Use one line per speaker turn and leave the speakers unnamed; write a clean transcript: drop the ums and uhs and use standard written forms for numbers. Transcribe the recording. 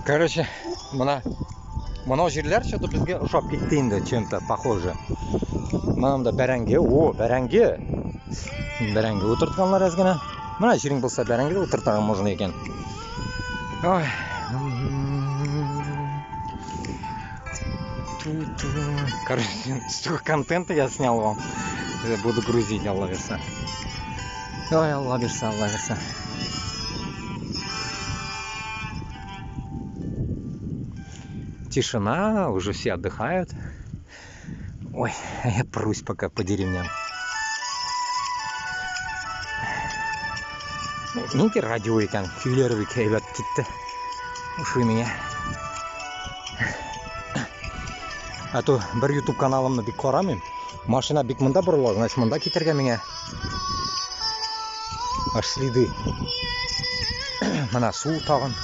Короче, мынау жерлер что-то бізге ұшап кетті енді, чем-то похоже. Мынамда бәрәңге, бәрәңге отыртқанлар әзгіні. Мына жерің болса бәрәңге отыртаған можно екен. Ой. Короче, столько контента я снял вам. Буду грузить, Алла верса. Ой, Алла верса. Тишина, уже все отдыхают. Ой, я прусь пока по деревням. Менде радио екен, күйлері кейбет кетті. Ушу меня. А то бір YouTube каналымны бик қарамын. Машина бик мында бұрылады, значит мында кетерге меня. Аж следы. Мына су тағын.